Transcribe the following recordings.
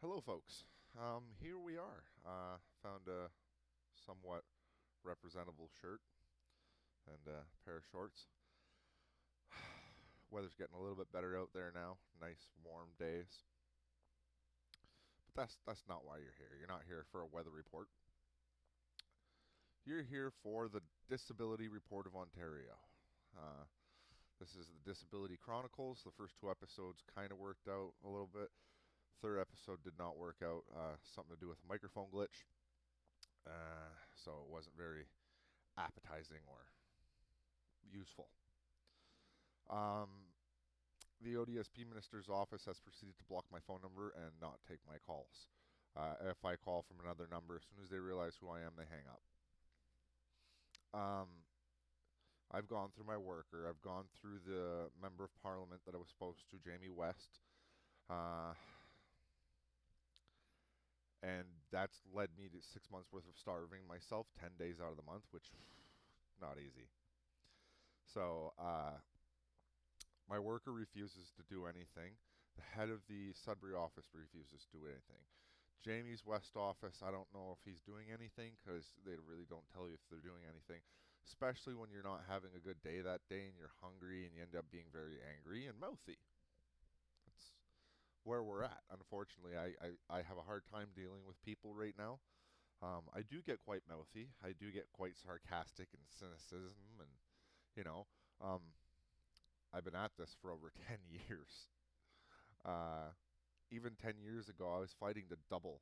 Hello, folks. Here we are. Found a somewhat representable shirt and a pair of shorts. Weather's getting a little bit better out there now. Nice warm days. But that's not why you're here. You're not here for a weather report. You're here for the Disability Report of Ontario. Uh, this is the Disability Chronicles. The first two episodes kind of worked out a little bit. Third episode did not work out. Something to do with a microphone glitch. So it wasn't very appetizing or useful. Um, the ODSP minister's office has proceeded to block my phone number and not take my calls. If I call from another number, as soon as they realize who I am, they hang up. Um, I've gone through my worker. I've gone through the member of parliament that I was supposed to, Jamie West, uh, and that's led me to 6 months worth of starving myself, 10 days out of the month, which not easy. So my worker refuses to do anything. The head of the Sudbury office refuses to do anything. Jamie's West office, I don't know if he's doing anything because they really don't tell you if they're doing anything, especially when you're not having a good day that day and you're hungry and you end up being very angry and mouthy. That's where we're at. Unfortunately, I have a hard time dealing with people right now. I do get quite mouthy. I do get quite sarcastic and cynicism, and you know, um, I've been at this for over 10 years. Uh, Even 10 years ago, I was fighting to double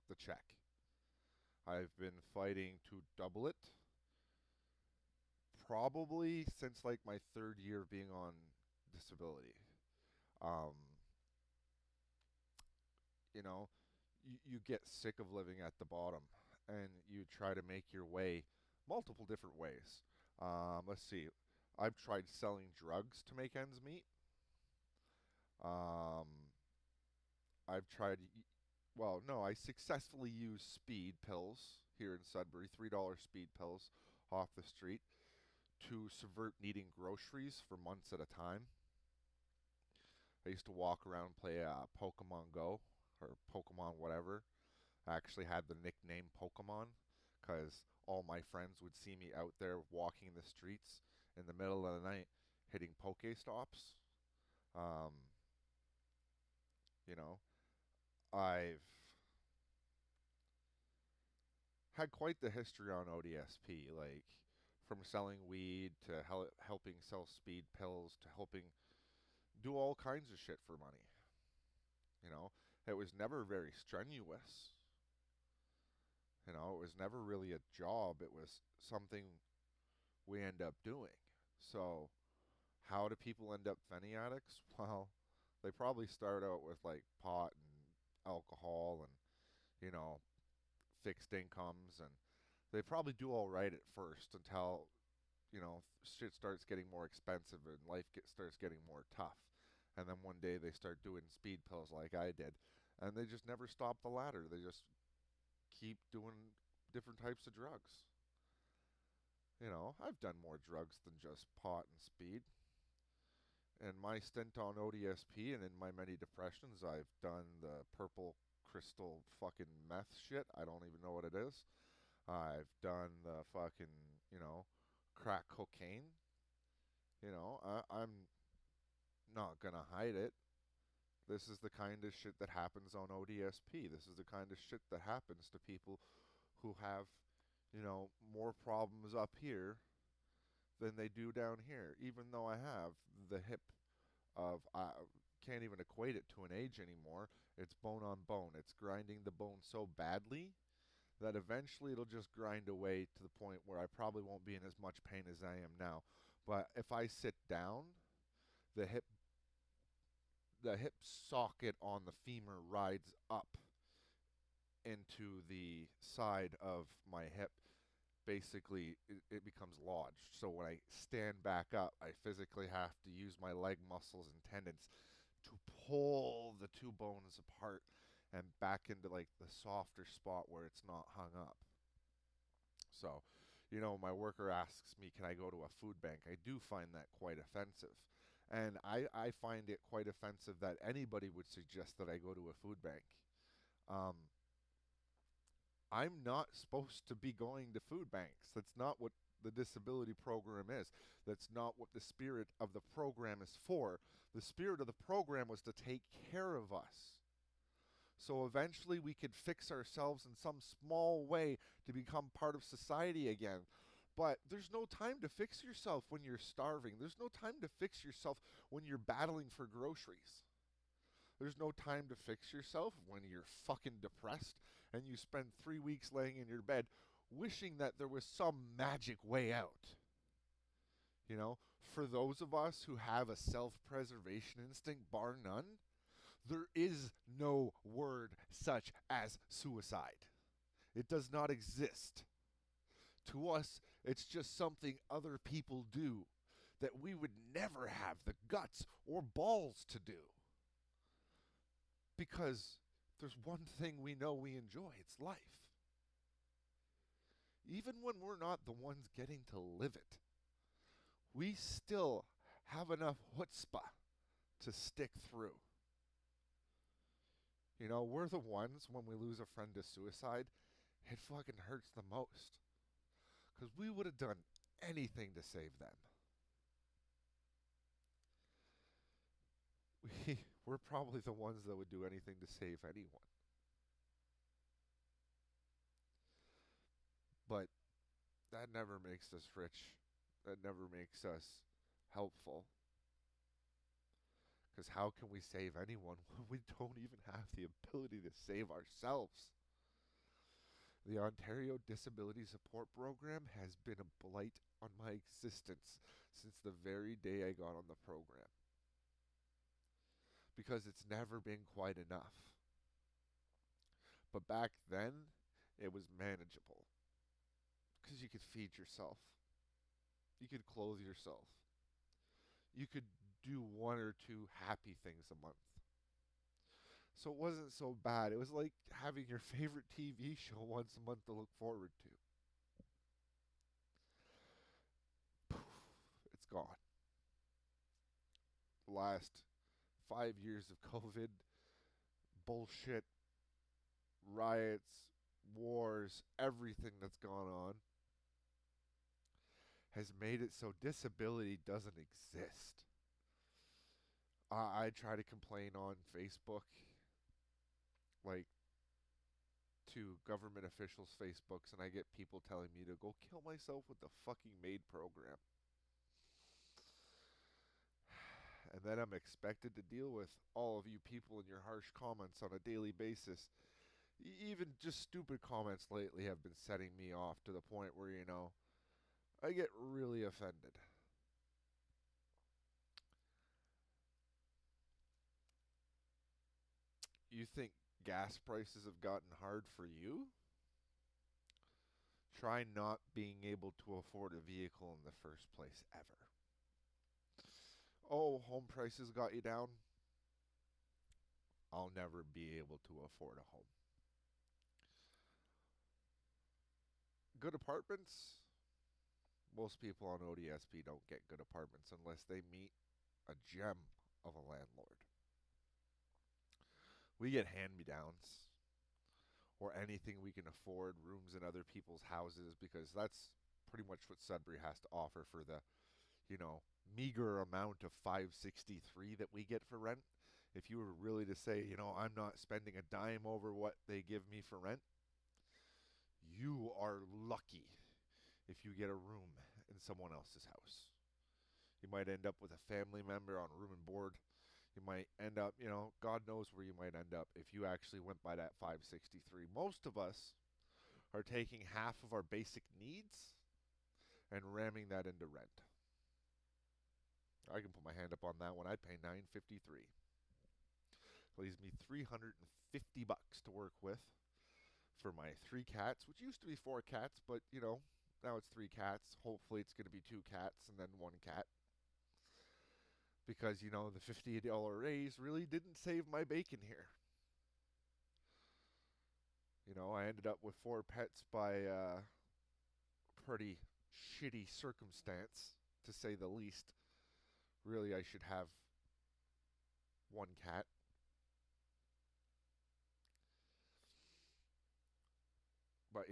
the check. I've been fighting to double it probably since like my third year of being on disability. Um, you know, you get sick of living at the bottom and you try to make your way multiple different ways. Let's see. I've tried selling drugs to make ends meet. Um, I've tried. Well, no, I successfully used speed pills here in Sudbury, $3 speed pills off the street to subvert needing groceries for months at a time. I used to walk around and play Pokemon Go or Pokemon whatever. I actually had the nickname Pokemon because all my friends would see me out there walking the streets in the middle of the night hitting Pokestops. Um, you know, I've had quite the history on ODSP, like from selling weed to helping sell speed pills to helping do all kinds of shit for money. You know, it was never very strenuous. You know, it was never really a job. It was something we end up doing. So, how do people end up fenny addicts? Well, they probably start out with like pot and alcohol and, you know, fixed incomes, and they probably do all right at first until shit starts getting more expensive and starts getting more tough. And then one day they start doing speed pills like I did, and they just never stop the ladder. They just keep doing different types of drugs. I've done more drugs than just pot and speed. In my stint on ODSP and in my many depressions, I've done the purple crystal fucking meth shit. I don't even know what it is. I've done the fucking, crack cocaine. I'm not gonna hide it. This is the kind of shit that happens on ODSP. This is the kind of shit that happens to people who have, more problems up here than they do down here. Even though I have the hip of, I can't even equate it to an age anymore. It's bone on bone. It's grinding the bone so badly that eventually it'll just grind away to the point where I probably won't be in as much pain as I am now. But if I sit down, the hip the hip socket on the femur rides up into the side of my hip. Basically, it becomes lodged. So when I stand back up, I physically have to use my leg muscles and tendons to pull the two bones apart and back into like the softer spot where it's not hung up. So, my worker asks me, can I go to a food bank? I do find that quite offensive. And I find it quite offensive that anybody would suggest that I go to a food bank. Um, I'm not supposed to be going to food banks. That's not what the disability program is. That's not what the spirit of the program is for. The spirit of the program was to take care of us. So eventually we could fix ourselves in some small way to become part of society again. But there's no time to fix yourself when you're starving. There's no time to fix yourself when you're battling for groceries. There's no time to fix yourself when you're fucking depressed and you spend 3 weeks laying in your bed wishing that there was some magic way out. You know, for those of us who have a self preservation instinct, bar none, there is no word such as suicide. It does not exist. To us, it's just something other people do that we would never have the guts or balls to do. Because there's one thing we know we enjoy, it's life. Even when we're not the ones getting to live it, we still have enough chutzpah to stick through. You know, we're the ones, when we lose a friend to suicide, it fucking hurts the most. Because we would have done anything to save them. We're probably the ones that would do anything to save anyone. But that never makes us rich. That never makes us helpful. Because how can we save anyone when we don't even have the ability to save ourselves? The Ontario Disability Support Program has been a blight on my existence since the very day I got on the program. Because it's never been quite enough. But back then, it was manageable. Because you could feed yourself. You could clothe yourself. You could do one or two happy things a month. So it wasn't so bad. It was like having your favorite TV show once a month to look forward to. Poof, it's gone. The last 5 years of COVID, bullshit, riots, wars, everything that's gone on has made it so disability doesn't exist. I try to complain on Facebook, like to government officials' Facebooks, and I get people telling me to go kill myself with the fucking MAID program. And then I'm expected to deal with all of you people and your harsh comments on a daily basis. Even just stupid comments lately have been setting me off to the point where, you know, I get really offended. You think gas prices have gotten hard for you? Try not being able to afford a vehicle in the first place ever. Oh, home prices got you down? I'll never be able to afford a home. Good apartments? Most people on ODSP don't get good apartments unless they meet a gem of a landlord. We get hand-me-downs or anything we can afford, rooms in other people's houses, because that's pretty much what Sudbury has to offer for the, you know, meager amount of 563 that we get for rent. If you were really to say, you know, I'm not spending a dime over what they give me for rent, you are lucky if you get a room in someone else's house. You might end up with a family member on room and board. You might end up, you know, God knows where you might end up if you actually went by that 563. Most of us are taking half of our basic needs and ramming that into rent. I can put my hand up on that one. I pay $9.53. Leaves me $350 to work with for my 3 cats, which used to be 4 cats, but you know, now it's 3 cats. Hopefully it's going to be 2 cats and then 1 cat. Because, you know, the $50 raise really didn't save my bacon here. You know, I ended up with 4 pets by a pretty shitty circumstance, to say the least. Really, I should have one cat. But,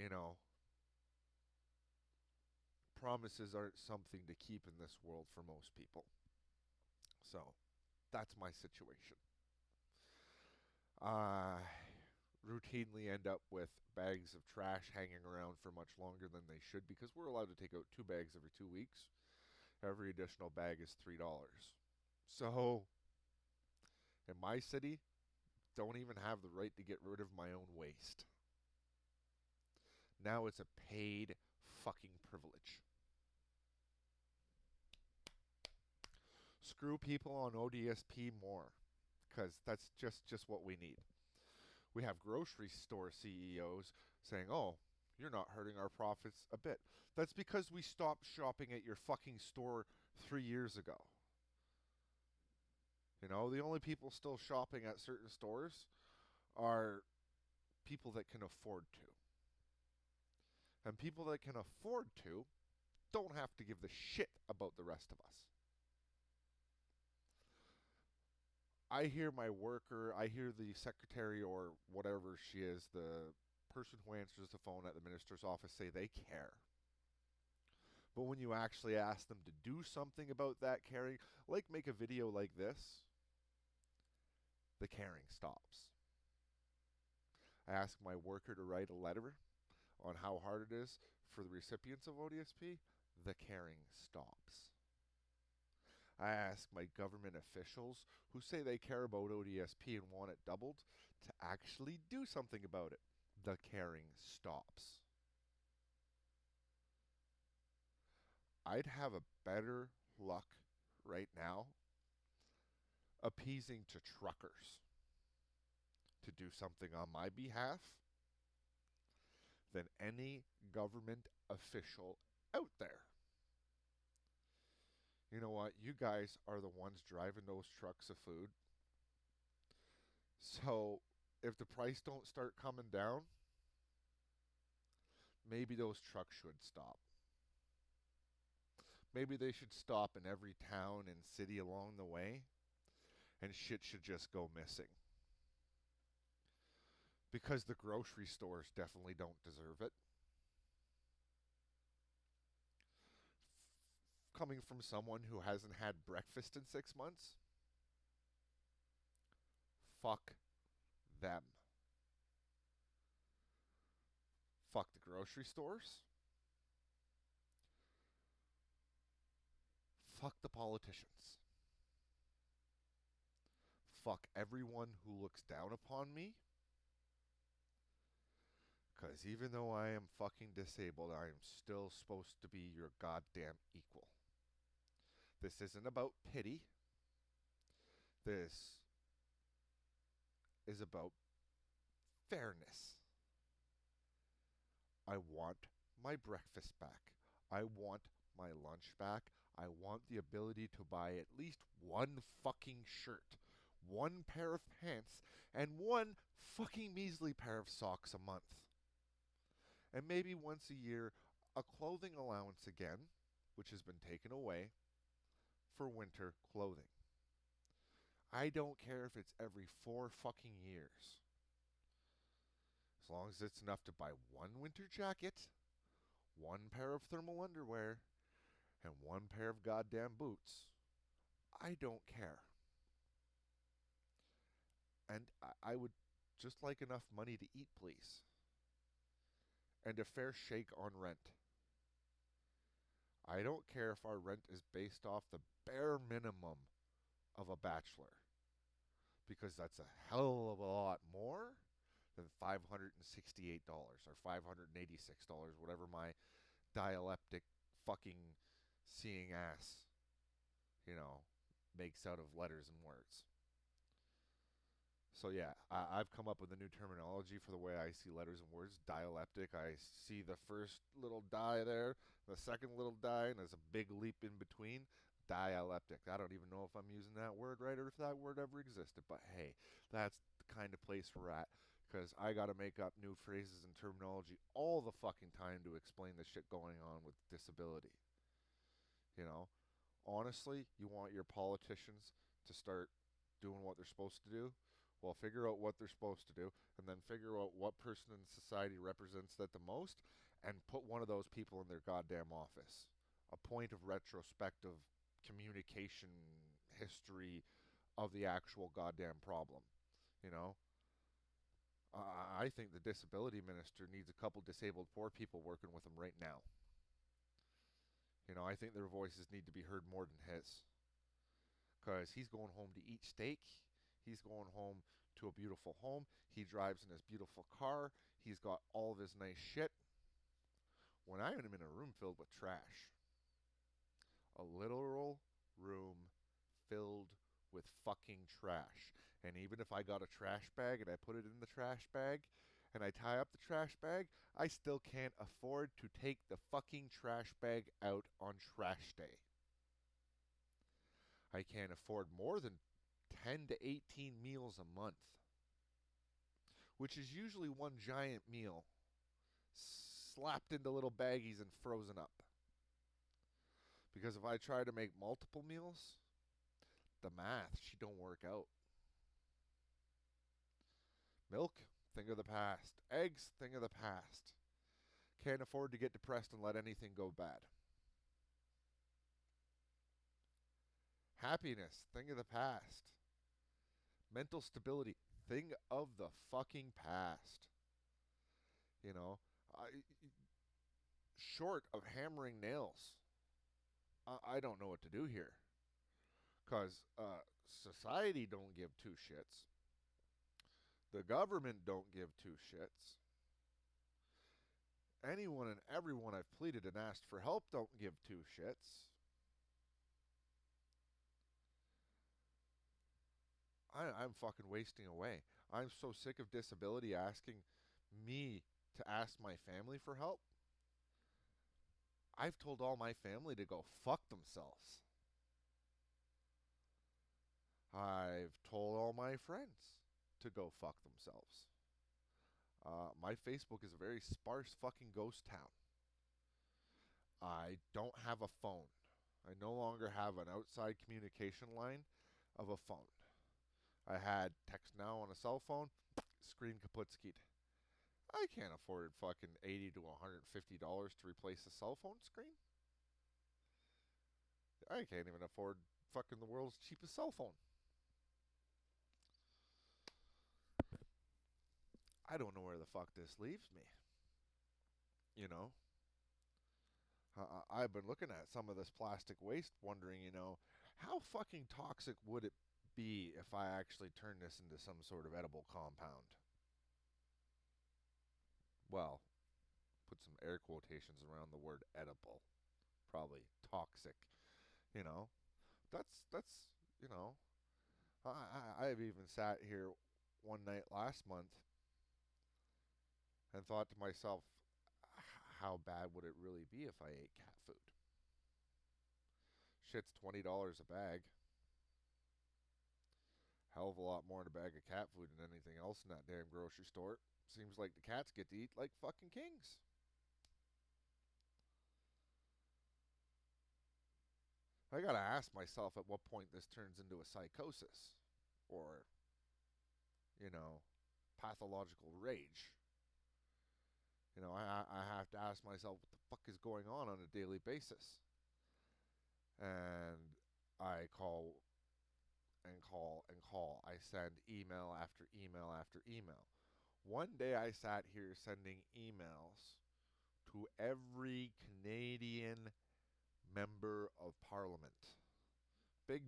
promises aren't something to keep in this world for most people. So, that's my situation. I routinely end up with bags of trash hanging around for much longer than they should because we're allowed to take out 2 bags every 2 weeks. Every additional bag is $3. So, in my city, don't even have the right to get rid of my own waste. Now it's a paid fucking privilege. Screw people on ODSP more, because that's just what we need. We have grocery store CEOs saying, "Oh, you're not hurting our profits a bit." That's because we stopped shopping at your fucking store 3 years ago. The only people still shopping at certain stores are people that can afford to. And people that can afford to don't have to give the shit about the rest of us. I hear my worker, I hear the secretary or whatever she is, the person who answers the phone at the minister's office say they care. But when you actually ask them to do something about that caring, like make a video like this, the caring stops. I ask my worker to write a letter on how hard it is for the recipients of ODSP, the caring stops. I ask my government officials who say they care about ODSP and want it doubled to actually do something about it. The caring stops. I'd have a better luck right now appeasing to truckers to do something on my behalf than any government official out there. You know what? You guys are the ones driving those trucks of food. So if the price don't start coming down, maybe those trucks should stop. Maybe they should stop in every town and city along the way, and shit should just go missing. Because the grocery stores definitely don't deserve it. Coming from someone who hasn't had breakfast in 6 months, fuck them. Fuck the grocery stores. Fuck the politicians. Fuck everyone who looks down upon me. Because even though I am fucking disabled, I am still supposed to be your goddamn equal. This isn't about pity. This is about fairness. I want my breakfast back. I want my lunch back. I want the ability to buy at least one fucking shirt, one pair of pants, and one fucking measly pair of socks a month. And maybe once a year, a clothing allowance again, which has been taken away, for winter clothing. I don't care if it's every 4 fucking years. As long as it's enough to buy one winter jacket, one pair of thermal underwear, and one pair of goddamn boots, I don't care. And I would just like enough money to eat, please. And a fair shake on rent. I don't care if our rent is based off the bare minimum of a bachelor, because that's a hell of a lot more than $568 or $586, whatever my dialectic fucking seeing ass, you know, makes out of letters and words. So yeah, I've come up with a new terminology for the way I see letters and words. Dialectic. I see the first little die there, the second little die, and there's a big leap in between. Dialectic. I don't even know if I'm using that word right or if that word ever existed. But hey, that's the kind of place we're at. Because I got to make up new phrases and terminology all the fucking time to explain the shit going on with disability. You know, honestly, you want your politicians to start doing what they're supposed to do? Well, figure out what they're supposed to do, and then figure out what person in society represents that the most, and put one of those people in their goddamn office. A point of retrospective communication history of the actual goddamn problem. You know, I think the disability minister needs a couple disabled poor people working with him right now. You know, I think their voices need to be heard more than his. Because he's going home to eat steak. He's going home to a beautiful home. He drives in his beautiful car. He's got all of his nice shit. When I'm in a room filled with trash, a literal room filled with fucking trash. And even if I got a trash bag and I put it in the trash bag and I tie up the trash bag, I still can't afford to take the fucking trash bag out on trash day. I can't afford more than 10 to 18 meals a month, which is usually one giant meal slapped into little baggies and frozen up. Because if I try to make multiple meals, the math, she don't work out. Milk, thing of the past. Eggs, thing of the past. Can't afford to get depressed and let anything go bad. Happiness, thing of the past. Mental stability, thing of the fucking past. You know, short of hammering nails, I don't know what to do here. Because society don't give two shits. The government don't give two shits. Anyone and everyone I've pleaded and asked for help don't give two shits. I'm fucking wasting away. I'm so sick of disability asking me to ask my family for help. I've told all my family to go fuck themselves. I've told all my friends to go fuck themselves. My Facebook is a very sparse fucking ghost town. I don't have a phone. I no longer have an outside communication line of a phone. I had text now on a cell phone, screen kaputskied. I can't afford fucking $80 to $150 to replace a cell phone screen. I can't even afford fucking the world's cheapest cell phone. I don't know where the fuck this leaves me. You know, I've been looking at some of this plastic waste, wondering, how fucking toxic would it be if I actually turned this into some sort of edible compound? Well, put some air quotations around the word edible. Probably toxic. You know, that's you know, I've even sat here one night last month and thought to myself, how bad would it really be if I ate cat food? Shit's $20 a bag. Hell of a lot more in a bag of cat food than anything else in that damn grocery store. Seems like the cats get to eat like fucking kings. I gotta ask myself at what point this turns into a psychosis or, you know, pathological rage. I have to ask myself what the fuck is going on a daily basis. And I call and call and call. I send email after email after email. One day I sat here sending emails to every Canadian member of parliament. Big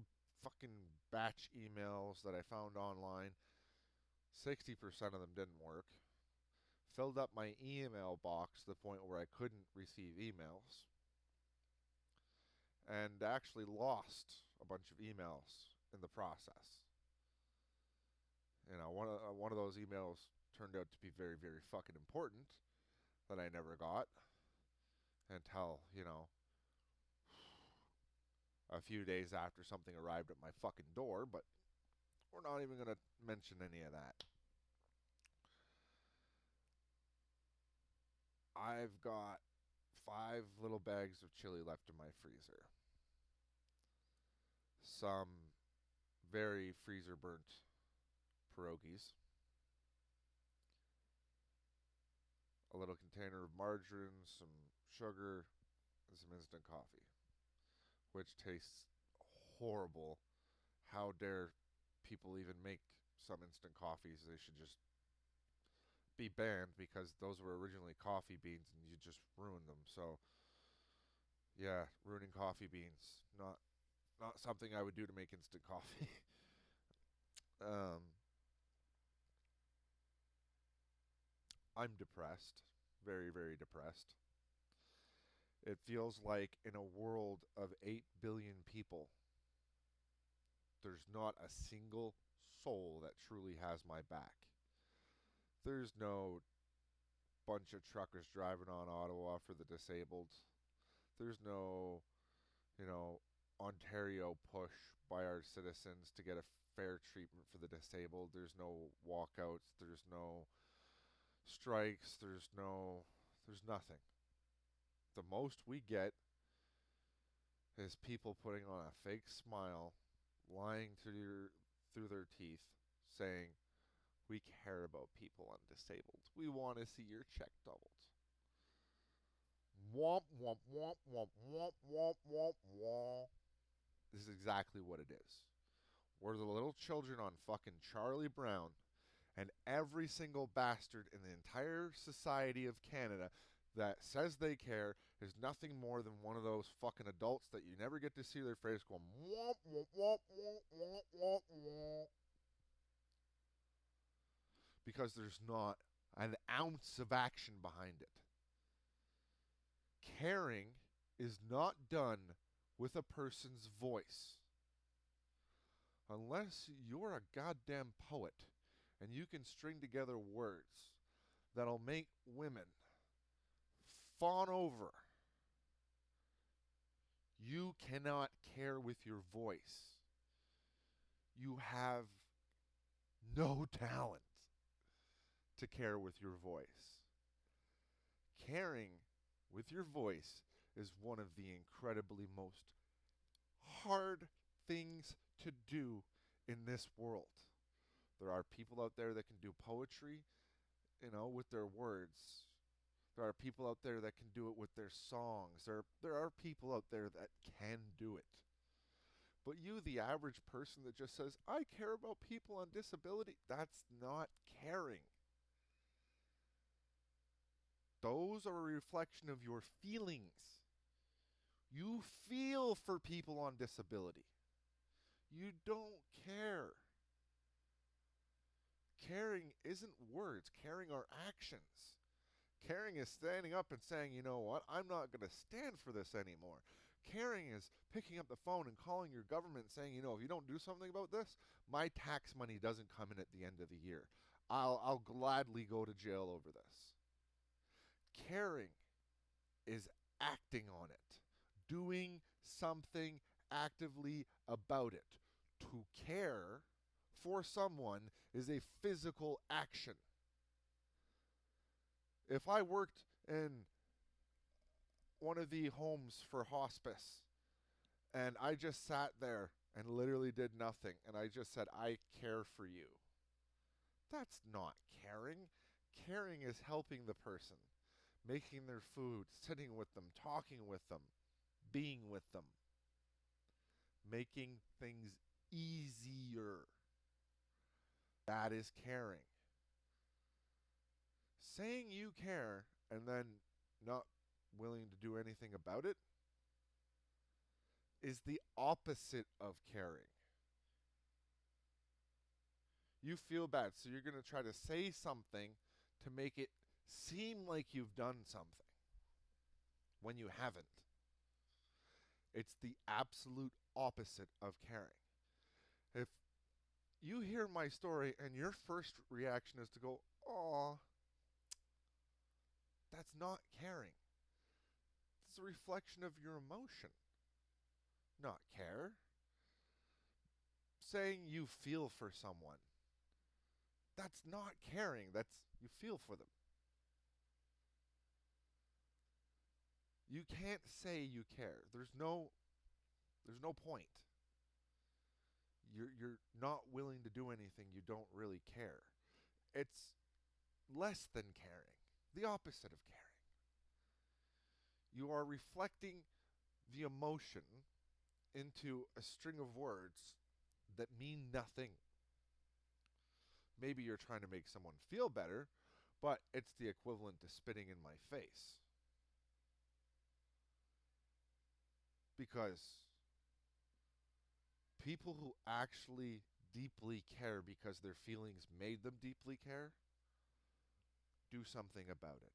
fucking batch emails that I found online. 60% of them didn't work. Filled up my email box to the point where I couldn't receive emails. And actually lost a bunch of emails in the process. One of those emails turned out to be very, very fucking important that I never got until, a few days after something arrived at my fucking door, but we're not even going to mention any of that. I've got 5 little bags of chili left in my freezer. some very freezer burnt pierogies, a little container of margarine, some sugar, and some instant coffee, which tastes horrible. How dare people even make some instant coffees? They should just be banned because those were originally coffee beans and you just ruined them. So, yeah, ruining coffee beans. Not something I would do to make instant coffee. um, I'm depressed. Very, very depressed. It feels like in a world of 8 billion people, there's not a single soul that truly has my back. There's no bunch of truckers driving on Ottawa for the disabled. There's no, Ontario push by our citizens to get a fair treatment for the disabled. There's no walkouts. There's no strikes. There's nothing. The most we get is people putting on a fake smile, lying through their teeth, saying, "We care about people on disabled. We want to see your check doubled." Womp womp womp womp womp womp womp womp. This is exactly what it is. We're the little children on fucking Charlie Brown, and every single bastard in the entire society of Canada that says they care is nothing more than one of those fucking adults that you never get to see their face going womp womp womp womp womp womp womp, because there's not an ounce of action behind it. Caring is not done with a person's voice. Unless you're a goddamn poet and you can string together words that'll make women fawn over, you cannot care with your voice. You have no talent to care with your voice. Caring with your voice is one of the incredibly most hard things to do in this world. There are people out there that can do poetry, with their words. There are people out there that can do it with their songs. There are people out there that can do it. But you, the average person that just says, "I care about people on disability," that's not caring. Those are a reflection of your feelings. You feel for people on disability. You don't care. Caring isn't words. Caring are actions. Caring is standing up and saying, "You know what, I'm not going to stand for this anymore." Caring is picking up the phone and calling your government and saying, "If you don't do something about this, my tax money doesn't come in at the end of the year. I'll gladly go to jail over this." Caring is acting on it, doing something actively about it. To care for someone is a physical action. If I worked in one of the homes for hospice and I just sat there and literally did nothing and I just said, "I care for you," that's not caring. Caring is helping the person, making their food, sitting with them, talking with them, being with them, making things easier. That is caring. Saying you care and then not willing to do anything about it is the opposite of caring. You feel bad, so you're going to try to say something to make it seem like you've done something when you haven't. It's the absolute opposite of caring. If you hear my story and your first reaction is to go, "Aw," that's not caring. It's a reflection of your emotion, not care. Saying you feel for someone, that's not caring. That's you feel for them. You can't say you care. There's no point. You're not willing to do anything you don't really care. It's less than caring, the opposite of caring. You are reflecting the emotion into a string of words that mean nothing. Maybe you're trying to make someone feel better, but it's the equivalent to spitting in my face. Because people who actually deeply care because their feelings made them deeply care do something about it.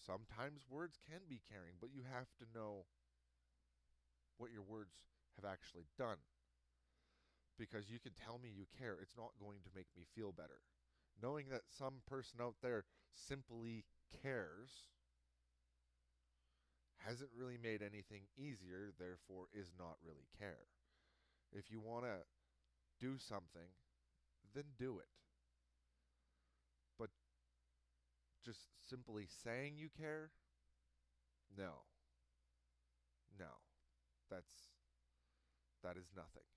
Sometimes words can be caring, but you have to know what your words have actually done. Because you can tell me you care, it's not going to make me feel better. Knowing that some person out there simply cares hasn't really made anything easier, therefore is not really care. If you want to do something, then do it. But just simply saying you care, no. No. That's that is nothing.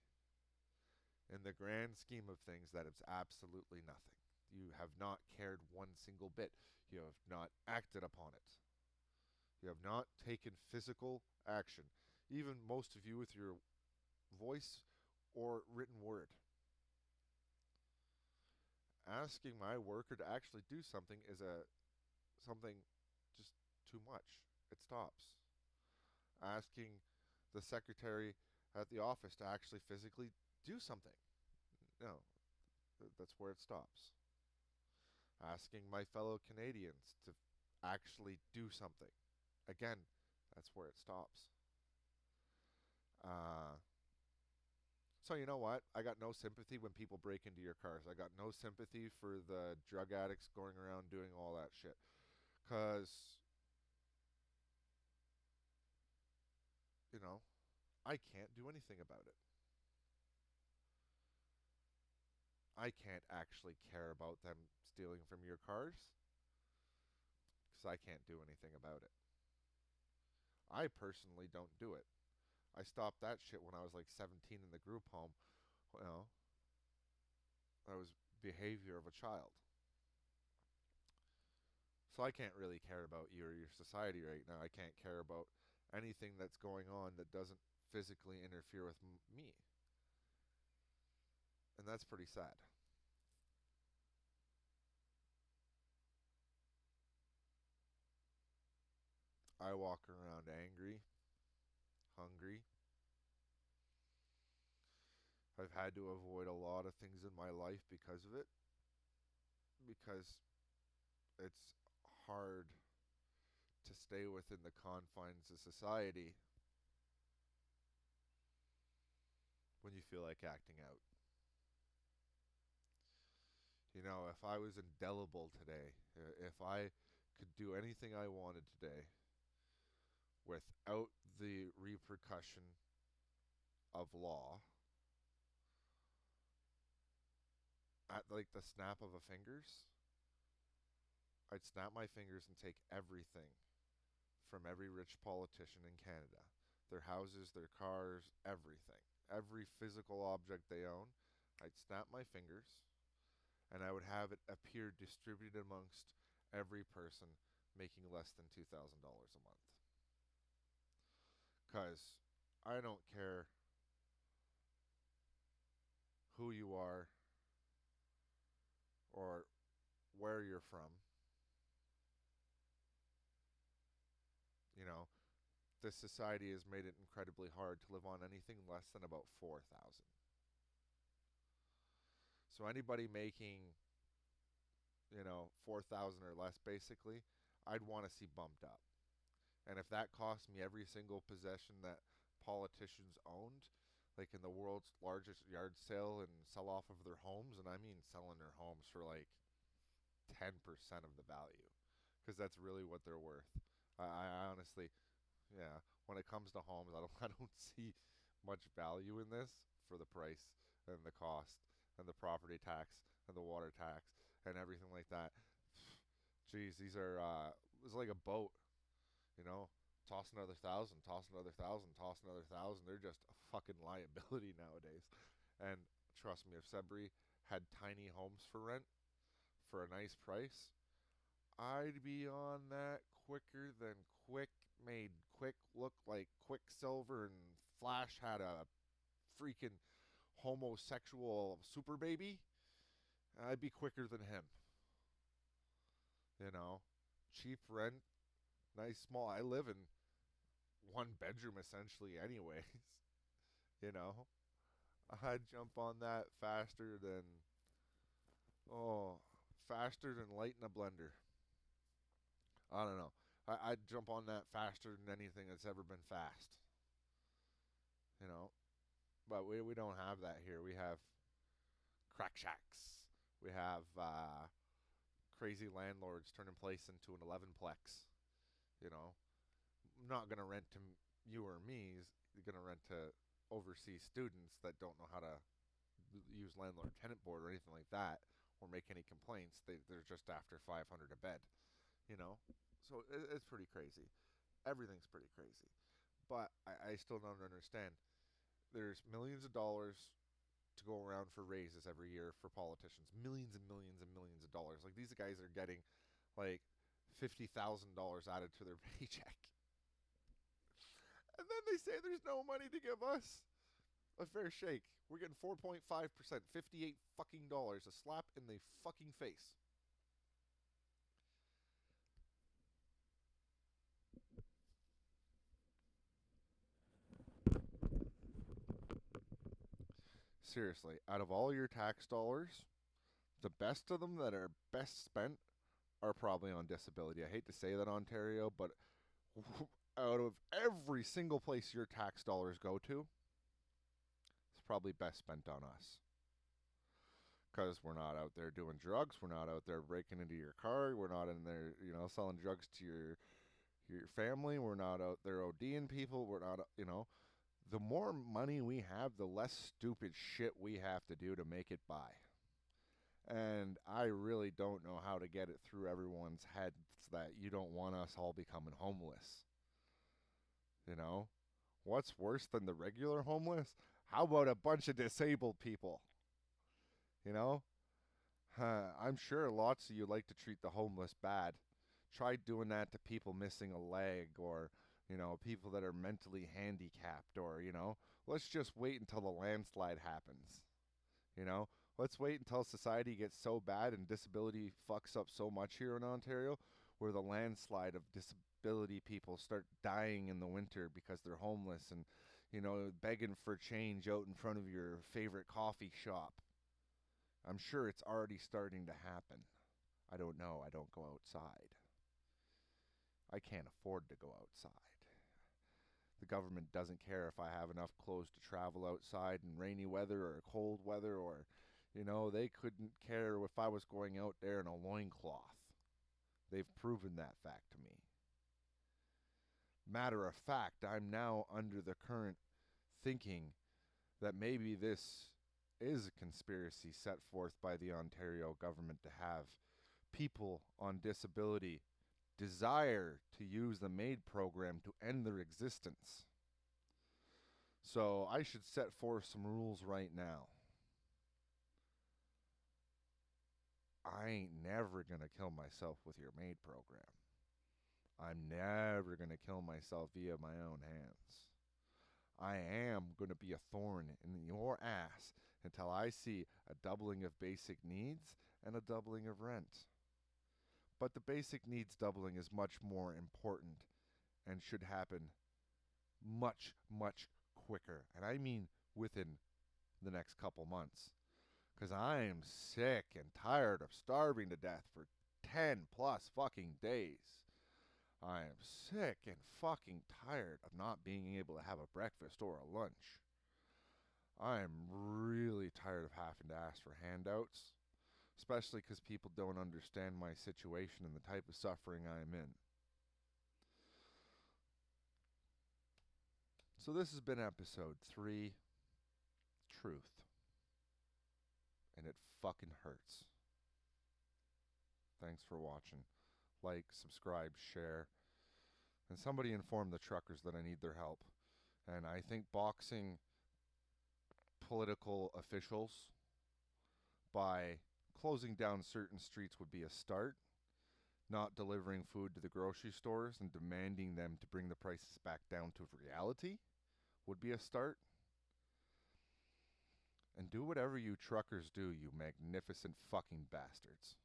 In the grand scheme of things, that is absolutely nothing. You have not cared one single bit. You have not acted upon it. You have not taken physical action. Even most of you with your voice or written word. Asking my worker to actually do something is a something just too much. It stops. Asking the secretary at the office to actually physically do something. No, that's where it stops. Asking my fellow Canadians to actually do something. Again, that's where it stops. Uh, so you know what? I got no sympathy when people break into your cars. I got no sympathy for the drug addicts going around doing all that shit. Because, you know, I can't do anything about it. I can't actually care about them stealing from your cars because I can't do anything about it. I personally don't do it. I stopped that shit when I was like 17 in the group home. Well, that was behavior of a child. So I can't really care about you or your society right now. I can't care about anything that's going on that doesn't physically interfere with me. And that's pretty sad. I walk around angry, hungry. I've had to avoid a lot of things in my life because of it, because it's hard to stay within the confines of society when you feel like acting out. You know, if I was indelible today, if I could do anything I wanted today without the repercussion of law, at like the snap of a fingers, I'd snap my fingers and take everything from every rich politician in Canada. Their houses, their cars, everything. Every physical object they own, I'd snap my fingers and I would have it appear distributed amongst every person making less than $2,000 a month. Because I don't care who you are or where you're from. You know, this society has made it incredibly hard to live on anything less than about 4,000. So anybody making, 4,000 or less basically, I'd want to see bumped up. And if that cost me every single possession that politicians owned, like in the world's largest yard sale and sell off of their homes, and I mean selling their homes for like 10% of the value, because that's really what they're worth. I honestly, yeah, when it comes to homes, I don't see much value in this for the price and the cost and the property tax and the water tax and everything like that. Geez, these are it's like a boat, you know. toss another thousand, toss another thousand, toss another thousand. They're just a fucking liability nowadays. And trust me, if Sebri had tiny homes for rent for a nice price, I'd be on that quicker than Quick made Quick look like Quicksilver and Flash had a freaking homosexual super baby. I'd be quicker than him. You know, cheap rent, nice small. I live in one bedroom essentially, anyways. You know, I'd jump on that oh, faster than light in a blender. I don't know. I'd jump on that faster than anything that's ever been fast. You know, but we don't have that here. We have crack shacks. We have crazy landlords turning place into an 11-plex. You know, I'm not gonna rent to you or me. You're gonna rent to overseas students that don't know how to use landlord tenant board or anything like that, or make any complaints. They're just after 500 a bed. You know, so it's pretty crazy. Everything's pretty crazy. But I still don't understand. There's millions of dollars to go around for raises every year for politicians. Millions and millions and millions of dollars. Like these guys are getting like $50,000 added to their paycheck. And then they say there's no money to give us a fair shake. We're getting 4.5%, 58 fucking dollars, a slap in the fucking face. Seriously, out of all your tax dollars, the best of them that are best spent are probably on disability. I hate to say that, Ontario, but out of every single place your tax dollars go to, it's probably best spent on us. Because we're not out there doing drugs, we're not out there breaking into your car, we're not in there, selling drugs to your family, we're not out there ODing people, we're not, the more money we have, the less stupid shit we have to do to make it by. And I really don't know how to get it through everyone's heads that you don't want us all becoming homeless. You know? What's worse than the regular homeless? How about a bunch of disabled people? You know? I'm sure lots of you like to treat the homeless bad. Try doing that to people missing a leg or, people that are mentally handicapped or, let's just wait until the landslide happens. You know, let's wait until society gets so bad and disability fucks up so much here in Ontario where the landslide of disability people start dying in the winter because they're homeless and, begging for change out in front of your favorite coffee shop. I'm sure it's already starting to happen. I don't know. I don't go outside. I can't afford to go outside. The government doesn't care if I have enough clothes to travel outside in rainy weather or cold weather or, they couldn't care if I was going out there in a loincloth. They've proven that fact to me. Matter of fact, I'm now under the current thinking that maybe this is a conspiracy set forth by the Ontario government to have people on disability desire to use the MAID program to end their existence. So I should set forth some rules right now. I ain't never going to kill myself with your MAID program. I'm never going to kill myself via my own hands. I am going to be a thorn in your ass until I see a doubling of basic needs and a doubling of rent. But the basic needs doubling is much more important and should happen much, much quicker. And I mean within the next couple months. Because I am sick and tired of starving to death for 10 plus fucking days. I am sick and fucking tired of not being able to have a breakfast or a lunch. I am really tired of having to ask for handouts, especially because people don't understand my situation and the type of suffering I am in. So this has been episode 3, Truth. And it fucking hurts. Thanks for watching. Like, subscribe, share. And somebody inform the truckers that I need their help. And I think boxing political officials by closing down certain streets would be a start. Not delivering food to the grocery stores and demanding them to bring the prices back down to reality would be a start. And do whatever you truckers do, you magnificent fucking bastards.